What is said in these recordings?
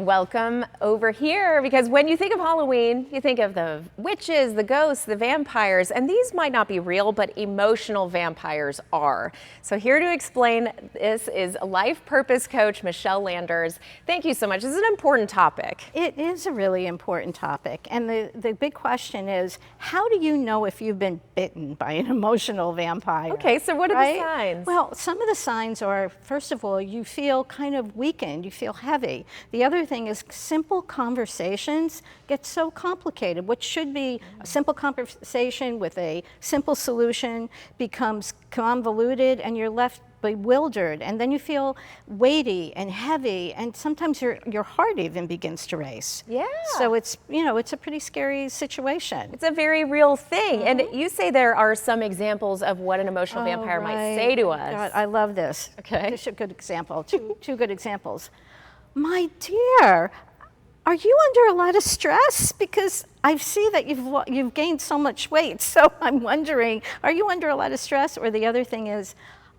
Welcome over here, because when you think of Halloween, you think of the witches, the ghosts, the vampires, and these might not be real, but emotional vampires are. So here to explain this is life purpose coach Michele Landers. Thank you so much. This is an important topic. It is a really important topic. And the big question is, how do you know if you've been bitten by an emotional vampire? Okay, so what are the signs? Well, some of the signs are, first of all, you feel kind of weakened, you feel heavy. The other thing is simple conversations get so complicated. What should be a simple conversation with a simple solution becomes convoluted and you're left bewildered, and then you feel weighty and heavy, and sometimes your heart even begins to race. Yeah. So it's, it's a pretty scary situation. It's a very real thing. And you say there are some examples of what an emotional vampire might say to us. God, I love this. Okay. This is a good example. Two good examples. My dear, are you under a lot of stress? Because I see that you've gained so much weight. So I'm wondering, are you under a lot of stress? Or the other thing is,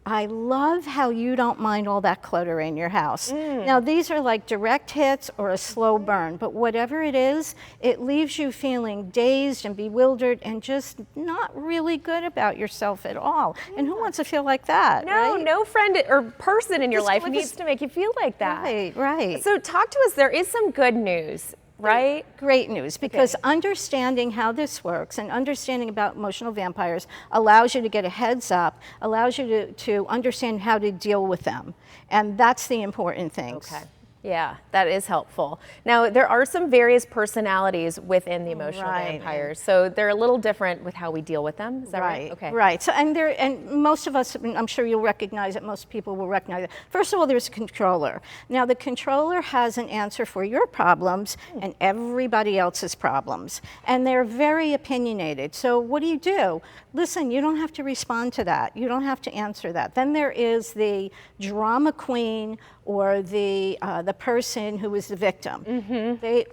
I love how you don't mind all that clutter in your house. Now, these are like direct hits or a slow burn, but whatever it is, it leaves you feeling dazed and bewildered and just not really good about yourself at all. And who wants to feel like that? No, right? no friend or person in your life needs to make you feel like that. Right, right. So talk to us. There is some good news, right? Great news, because understanding how this works and understanding about emotional vampires allows you to get a heads up, allows you to understand how to deal with them. And that's the important thing. Okay. Yeah, that is helpful. Now, there are some various personalities within the emotional vampires, so they're a little different with how we deal with them. Is that right? Okay. Right. So, and most of us, I'm sure you'll recognize it. Most people will recognize it. First of all, there's a controller. Now, the controller has an answer for your problems and everybody else's problems, and they're very opinionated. So, what do? Listen, you don't have to respond to that. You don't have to answer that. Then there is the drama queen, or the person who is the victim.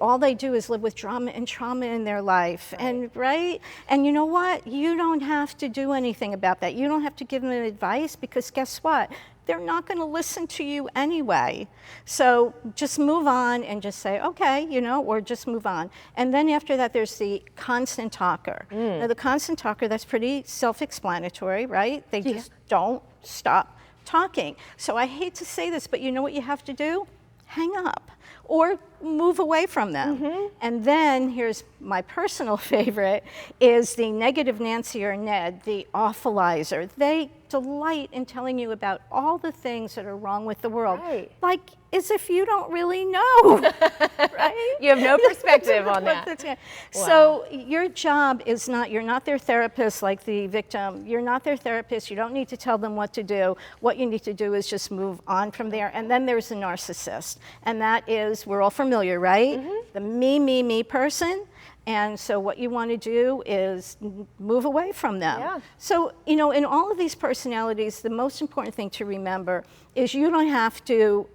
All they do is live with drama and trauma in their life, and And you know what? You don't have to do anything about that. You don't have to give them advice, because guess what? They're not going to listen to you anyway. So just move on and just say, okay, or just move on. And then after that, there's the constant talker. Now, the constant talker, that's pretty self-explanatory, right? They just don't stop talking. So I hate to say this, but you know what you have to do? Hang up or move away from them. And then here's my personal favorite, is the negative Nancy or Ned, the awfulizer. They delight in telling you about all the things that are wrong with the world. Like as if you don't really know, right? You have no perspective on that. Wow. So your job is you're not their therapist like the victim. You're not their therapist. You don't need to tell them what to do. What you need to do is just move on from there. And then there's the narcissist. And that is, we're all familiar, right? The me person. And so what you want to do is move away from them. So, in all of these personalities, the most important thing to remember is you don't have to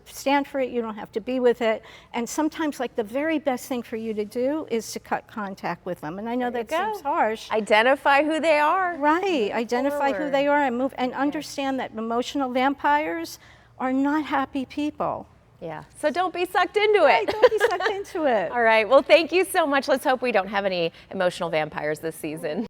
stand for it, you don't have to be with it. And sometimes, like, the very best thing for you to do is to cut contact with them. And I know that seems harsh. Identify who they are. Right, identify who they are and move, and understand that emotional vampires are not happy people. Yeah, so don't be sucked into it. Don't be sucked into it. All right, well, thank you so much. Let's hope we don't have any emotional vampires this season.